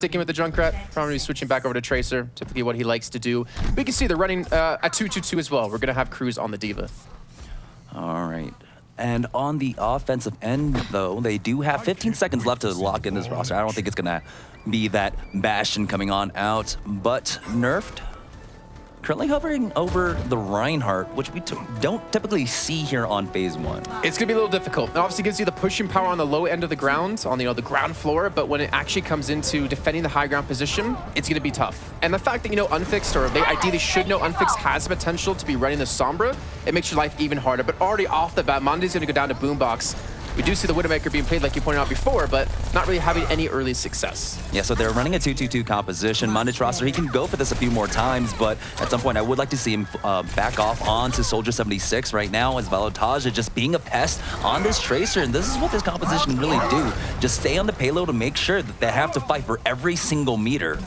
Sticking with the Junkrat, probably switching back over to Tracer, typically what he likes to do. We can see they're running a 2-2-2 as well. We're going to have Cruz on the Diva. All right. And on the offensive end, though, they do have 15 seconds left to lock in this roster. I don't think it's going to be that Bastion coming on out, but nerfed. Currently hovering over the Reinhardt, which we don't typically see here on Phase 1. It's going to be a little difficult. It obviously gives you the pushing power on the low end of the ground, on the ground floor, but when it actually comes into defending the high ground position, it's going to be tough. And the fact that you know Unfixed, or they ideally should know Unfixed has the potential to be running the Sombra, it makes your life even harder. But already off the bat, Monde's going to go down to Boombox. We do see the Widowmaker being played like you pointed out before, but not really having any early success. Yeah, so they're running a 2-2-2 composition. Monde's roster, he can go for this a few more times, but at some point I would like to see him back off onto Soldier 76 right now as Valotaja just being a pest on this Tracer, and this is what this composition really do. Just stay on the payload and make sure that they have to fight for every single meter.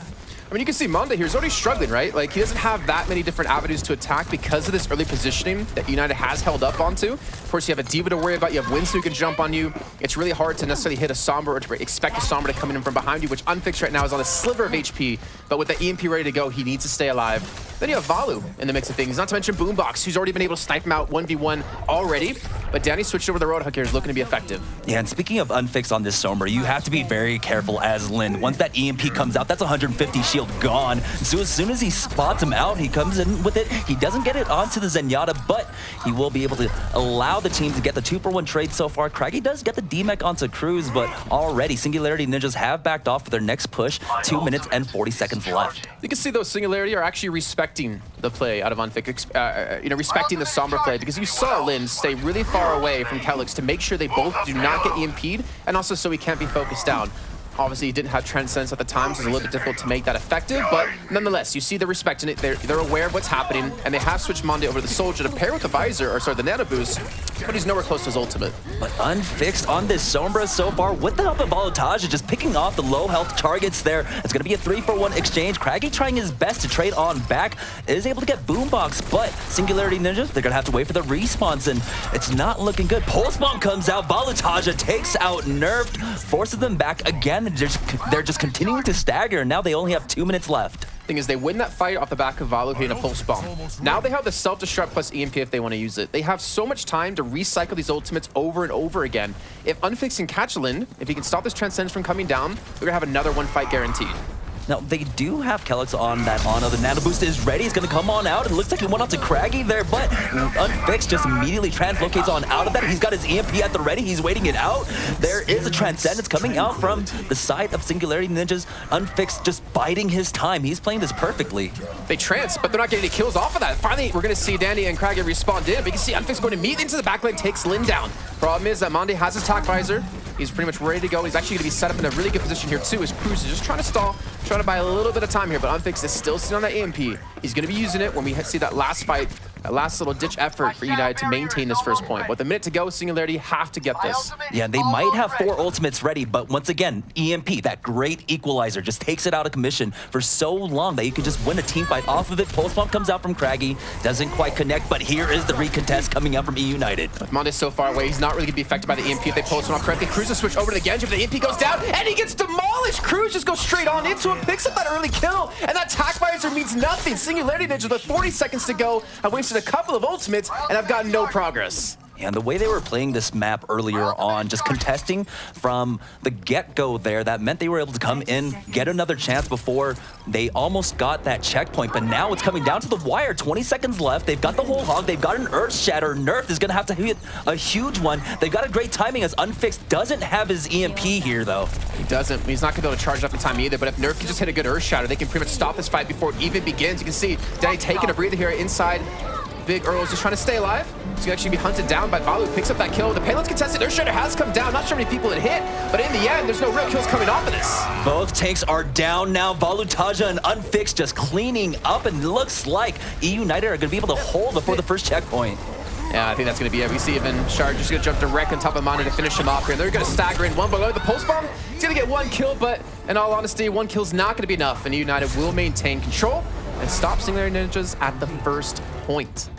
I mean, you can see Monde here is already struggling, right? Like, he doesn't have that many different avenues to attack ebecause of this early positioning that eUnited has held up onto. Of course, you have a Diva to worry about. You have Winston who can jump on you. It's really hard to necessarily hit a Sombra or to expect a Sombra to come in from behind you, which Unfixed right now is on a sliver of HP. But with the EMP ready to go, he needs to stay alive. Then you have Valu in the mix of things, not to mention Boombox, who's already been able to snipe him out 1v1 already. But Danny switched over the Roadhog here, is looking to be effective. Yeah, and speaking of Unfixed on this Sombra, you have to be very careful as Lin. Once that EMP comes out, that's 150 shield gone. So as soon as he spots him out, he comes in with it. He doesn't get it onto the Zenyatta, but he will be able to allow the team to get the 2-for-1 trade so far. Craggy does get the DMEC onto Cruz, but already Singularity Ninjas have backed off for their next push. 2 minutes and 40 seconds left. You can see those Singularity are actually respecting the play out of Unfixed, respecting the Sombra play, because you saw Lin stay really far away from Calyx to make sure they both do not get EMP'd, and also so he can't be focused down. Obviously, he didn't have Transcendence at the time, so it's a little bit difficult to make that effective, but nonetheless, you see the respect in it. They're aware of what's happening, and they have switched Monde over to the Soldier to pair with the Visor, or sorry, the Nano Boost, but he's nowhere close to his ultimate. But Unfixed on this Sombra so far, with the help of Valotaja, just picking off the low health targets there. It's going to be a 3-for-1 exchange. Craggy trying his best to trade on back, is able to get Boombox, but Singularity Ninjas, they're going to have to wait for the respawns, and it's not looking good. Pulse Bomb comes out, Valotaja takes out Nerfed, forces them back again. They're just continuing to stagger, and now they only have 2 minutes left. Thing is, they win that fight off the back of Valu hitting a Pulse Bomb. Now they have the self-destruct plus EMP if they want to use it. They have so much time to recycle these ultimates over and over again. If Unfixed can catch Lin, if he can stop this Transcendence from coming down, they're going to have another one fight guaranteed. Now, they do have Calyx on that Ana. The Nano Boost is ready. He's going to come on out. It looks like he went out to Craggy there, but Unfixed just immediately translocates on out of that. He's got his EMP at the ready. He's waiting it out. There is a Transcendence coming out from the side of Singularity Ninjas. Unfixed just biding his time. He's playing this perfectly. They trance, but they're not getting any kills off of that. Finally, we're going to see Danny and Craggy respawn in, but you can see Unfixed going to meet into the backline, takes Lin down. Problem is that Monde has his Tac Visor. He's pretty much ready to go. He's actually going to be set up in a really good position here too, as Cruz is just trying to stall, trying to buy a little bit of time here, but Unfixed is still sitting on that EMP. He's going to be using it when we see that last fight, that last little ditch effort for eUnited to maintain this first point. With a minute to go, Singularity have to get this. Yeah, they might have 4 ultimates ready, but once again, EMP, that great equalizer, just takes it out of commission for so long that you can just win a team fight off of it. Pulse Bomb comes out from Craggy, doesn't quite connect, but here is the recontest coming out from eUnited. With Monde's so far away, he's not really going to be affected by the EMP if they pulse him off correctly. Cruz will switch over to the Genji, but the EMP goes down, and he gets demolished! Cruz just goes straight on into him, picks up that early kill, and that Tac Visor means nothing. Singularity Ninja with 40 seconds to go. I've wasted a couple of ultimates, and I've gotten no progress. And the way they were playing this map earlier on, just contesting from the get-go there, that meant they were able to come in, get another chance before they almost got that checkpoint. But now it's coming down to the wire. 20 seconds left. They've got the whole hog. They've got an Earth Shatter. Nerf is going to have to hit a huge one. They've got a great timing as Unfixed doesn't have his EMP here, though. He doesn't. He's not going to be able to charge up in time either. But if Nerf can just hit a good Earth Shatter, they can pretty much stop this fight before it even begins. You can see Danny taking a breather here inside. Big Earl's just trying to stay alive. He's going to actually be hunted down by Valu, picks up that kill. The payload's contested. Earth Shatter has come down. Not sure how many people it hit, but in the end, there's no real kills coming off of this. Both tanks are down now. Valotaja and Unfixed just cleaning up, and looks like eUnited are going to be able to hold before the first checkpoint. Yeah, I think that's going to be it. We see even Shard just going to jump direct on top of Monde to finish him off here. And they're going to stagger in one below the Pulse Bomb. He's going to get 1 kill, but in all honesty, 1 kill's not going to be enough. And eUnited will maintain control and stop Singularity Ninjas at the first point.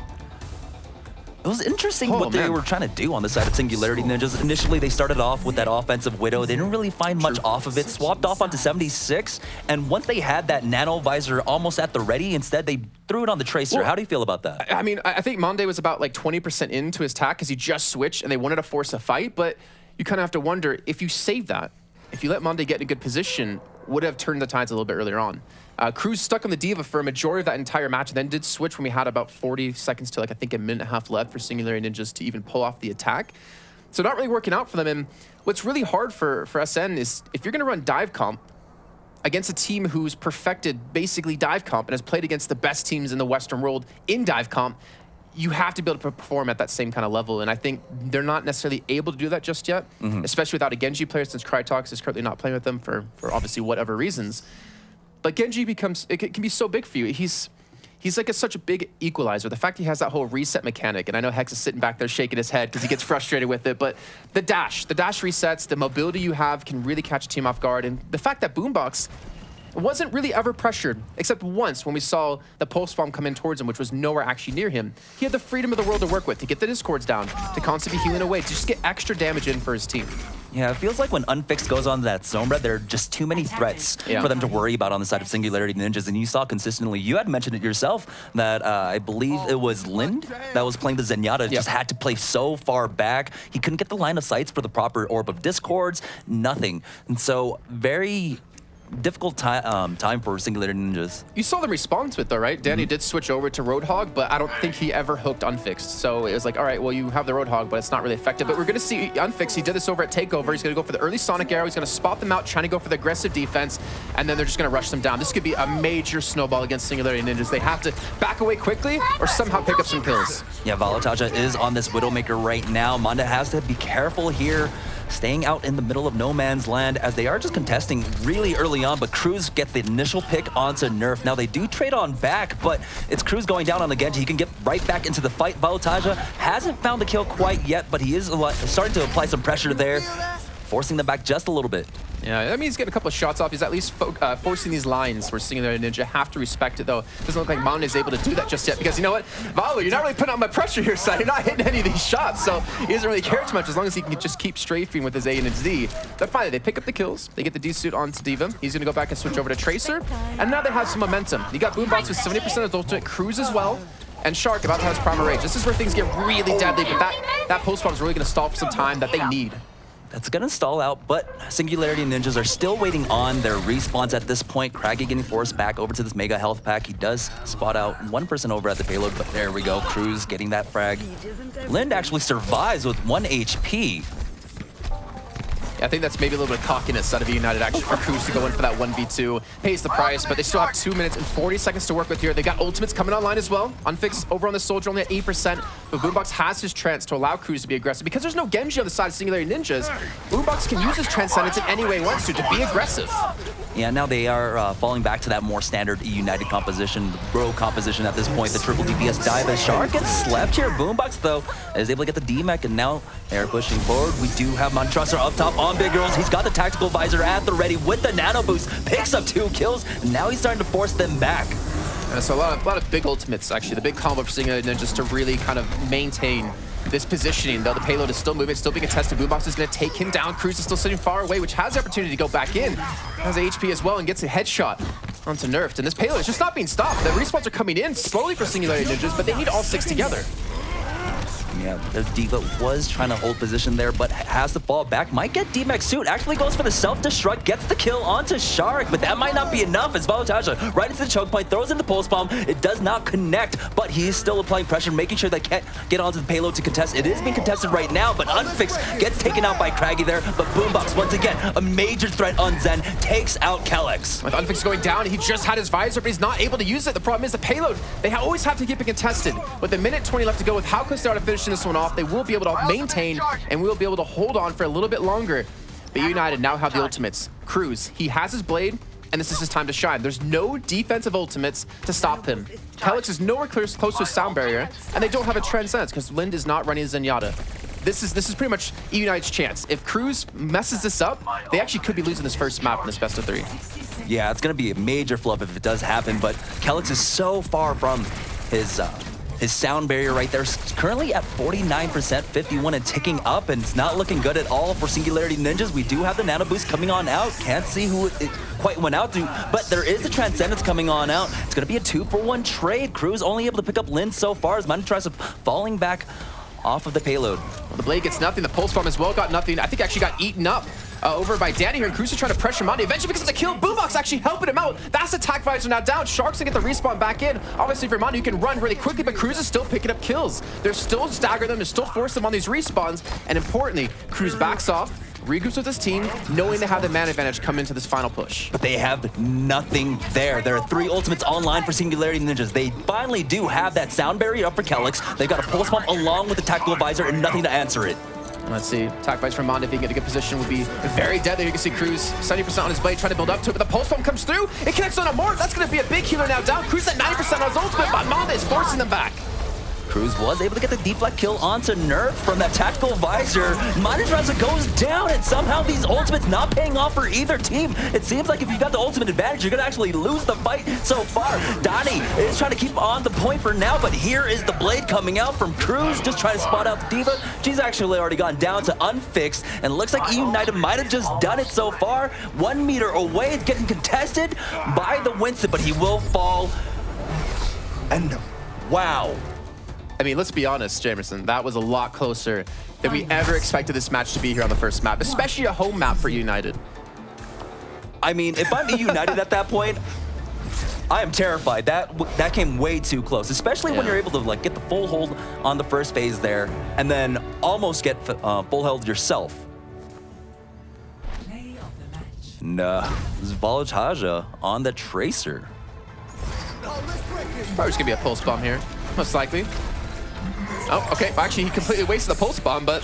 It was interesting what they were trying to do on the side of Singularity Ninjas. Initially, they started off with that offensive Widow. They didn't really find much off of it. Swapped off onto 76, and once they had that Nano Visor almost at the ready, instead they threw it on the Tracer. Well, how do you feel about that? I mean, I think Monday was about like 20% into his attack because he just switched and they wanted to force a fight, but you kind of have to wonder, if you save that, if you let Monday get in a good position, would have turned the tides a little bit earlier on. Cruz stuck on the Diva for a majority of that entire match and then did switch when we had about 40 seconds to like, I think, a minute and a half left for Singularity Ninjas to even pull off the attack. So not really working out for them. And what's really hard for SN is if you're going to run dive comp against a team who's perfected basically dive comp and has played against the best teams in the Western world in dive comp, you have to be able to perform at that same kind of level. And I think they're not necessarily able to do that just yet, especially without a Genji player, since Krytox is currently not playing with them for obviously whatever reasons. But Genji becomes, it can be so big for you. He's like such a big equalizer. The fact he has that whole reset mechanic, and I know Hex is sitting back there shaking his head because he gets frustrated with it, but the dash resets, the mobility you have can really catch a team off guard. And the fact that Boombox wasn't really ever pressured, except once when we saw the pulse bomb come in towards him, which was nowhere actually near him. He had the freedom of the world to work with, to get the discords down, to constantly be healing away, to just get extra damage in for his team. Yeah, it feels like when Unfixed goes on that Sombra, there are just too many threats for them to worry about on the side of Singularity Ninjas. And you saw consistently, you had mentioned it yourself, that I believe it was Lind that was playing the Zenyatta, just had to play so far back. He couldn't get the line of sights for the proper orb of discords, nothing. And so very difficult time for Singularity Ninjas. You saw them respond to it though, right? Danny did switch over to Roadhog, but I don't think he ever hooked Unfixed. So it was like, all right, well, you have the Roadhog, but it's not really effective. But we're going to see Unfixed. He did this over at Takeover. He's going to go for the early Sonic Arrow. He's going to spot them out, trying to go for the aggressive defense, and then they're just going to rush them down. This could be a major snowball against Singularity Ninjas. They have to back away quickly or somehow pick up some kills. Yeah, Valataja is on this Widowmaker right now. Manda has to be careful here, staying out in the middle of no man's land as they are just contesting really early on, but Cruz gets the initial pick onto Nerf. Now they do trade on back, but it's Cruz going down on the Genji. He can get right back into the fight. Valataja hasn't found the kill quite yet, but he is starting to apply some pressure there, forcing them back just a little bit. Yeah, I mean, he's getting a couple of shots off. He's at least forcing these lines. We're seeing there Ninja have to respect it, though. Doesn't look like Mountain is able to do that just yet, because you know what? Valo, you're not really putting on my pressure here, son. You're not hitting any of these shots, so he doesn't really care too much as long as he can just keep strafing with his A and his Z. But finally, they pick up the kills. They get the D-suit onto Diva. He's going to go back and switch over to Tracer, and now they have some momentum. You got Boombox with 70% of his ultimate, Cruz as well, and Shark about to have his primal rage. This is where things get really deadly, but that post bomb is really going to stall for some time that they need. That's gonna stall out, but Singularity Ninjas are still waiting on their respawns at this point. Craggy getting forced back over to this Mega Health Pack. He does spot out one person over at the payload, but there we go. Cruz getting that frag. Lind actually survives with 1 HP. I think that's maybe a little bit of cockiness out of eUnited actually for Cruz to go in for that 1v2. Pays the price, but they still have 2 minutes and 40 seconds to work with here. They got ultimates coming online as well. Unfixed over on the Soldier, only at 8%. But Boombox has his trance to allow Cruz to be aggressive. Because there's no Genji on the side of Singularity Ninjas, Boombox can use his Transcendence in any way he wants to be aggressive. Yeah, now they are falling back to that more standard eUnited composition, the bro composition at this point. The triple DPS dive as Shark gets slept here. Boombox, though, is able to get the D-Mech, and now they're pushing forward. We do have Montrusser up top on Big Girls. He's got the tactical visor at the ready with the nano boost, picks up 2 kills, and now he's starting to force them back. So a lot of big ultimates, actually. The big combo for Singularity Ninjas to really kind of maintain this positioning, though the payload is still moving, still being contested. Boombox is going to take him down. Cruz is still sitting far away, which has the opportunity to go back in. Has HP as well and gets a headshot onto Nerfed. And this payload is just not being stopped. The respawns are coming in slowly for Singularity Ninjas, but they need all 6 together. Yeah, the Diva was trying to hold position there, but has to fall back. Might get D-Mech suit. Actually goes for the self-destruct, gets the kill onto Shark, but that might not be enough as Valataja right into the choke point, throws in the pulse bomb. It does not connect, but he's still applying pressure, making sure they can't get onto the payload to contest. It is being contested right now, but Unfixed gets taken out by Craggy there, but Boombox, once again, a major threat on Zen, takes out Kellex. With Unfixed going down, he just had his visor, but he's not able to use it. The problem is the payload. They always have to keep it contested. With a minute 20 left to go, with how close they are to finishing this one off, they will be able to maintain and we'll be able to hold on for a little bit longer. But eUnited now have the ultimates. Cruz, he has his blade, and this is his time to shine. There's no defensive ultimates to stop him. Kellex is nowhere close to a sound barrier, and they don't have a Transcendence because Lind is not running Zenyatta. This is pretty much eUnited's chance. If Cruz messes this up, they actually could be losing this first map in this best of 3. Yeah, it's going to be a major flub if it does happen, but Kellex is so far from his His sound barrier right there is currently at 49%, 51 and ticking up, and it's not looking good at all for Singularity Ninjas. We do have the nano boost coming on out. Can't see who it quite went out to, but there is the Transcendence coming on out. It's going to be a 2-for-1 trade. Cruz only able to pick up Lin so far as Money tries to falling back off of the payload. Well, the Blade gets nothing. The Pulse Bomb as well got nothing. I think actually got eaten up over by Danny here, and Cruz is trying to pressure Monty. Eventually because of the kill, Boombox actually helping him out. That's attack visor now down. Sharks to get the respawn back in. Obviously for Monty, you can run really quickly, but Cruz is still picking up kills. They're still staggering them. They're still forcing them on these respawns. And importantly, Cruz backs off, regroups with his team, knowing they have the man advantage come into this final push. But they have nothing there. There are 3 ultimates online for Singularity Ninjas. They finally do have that sound barrier up for Calyx. They've got a pulse bomb along with the tactical visor and nothing to answer it. Let's see. Attack bites from Mond, if he can get a good position, would be very deadly. You can see Cruz 70% on his blade, trying to build up to it, but the pulse bomb comes through. It connects on a Morph. That's going to be a big healer now down. Cruz at 90% on his ultimate, but Mond is forcing them back. Cruz was able to get the deflect kill onto Nerf from that tactical visor. Money goes down, and somehow these ultimates not paying off for either team. It seems like if you got the ultimate advantage, you're going to actually lose the fight so far. Donnie is trying to keep on the point for now, but here is the blade coming out from Cruz, just trying to spot out the Diva. She's actually already gone down to unfixed, and it looks like eUnited might have just done it so far. 1 meter away, it's getting contested by the Winston, but he will fall. And wow. I mean, let's be honest, Jamerson, that was a lot closer than we ever expected this match to be here on the first map, especially a home map for United. I mean, if I'm United at that point, I am terrified. That came way too close, especially when you're able to like get the full hold on the first phase there and then almost get full held yourself. And this is Volataja on the Tracer. Probably just gonna be a pulse bomb here, most likely. Oh, okay. Well, actually, he completely wasted the pulse bomb, but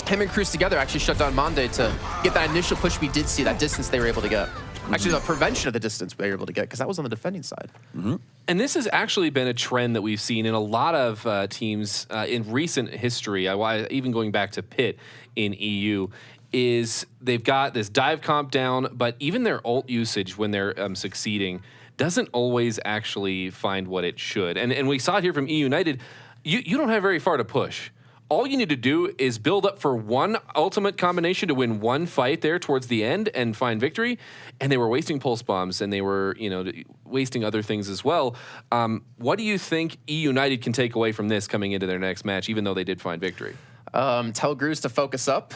him and Cruz together actually shut down Monde to get that initial push we did see, that distance they were able to get. Actually, the prevention of the distance they were able to get, because that was on the defending side. And this has actually been a trend that we've seen in a lot of teams in recent history, even going back to Pitt in EU, is they've got this dive comp down, but even their ult usage when they're succeeding doesn't always actually find what it should. And we saw it here from eUnited. You don't have very far to push. All you need to do is build up for one ultimate combination to win one fight there towards the end and find victory. And they were wasting pulse bombs, and they were, wasting other things as well. What do you think eUnited can take away from this coming into their next match, even though they did find victory? Tell Cruz to focus up.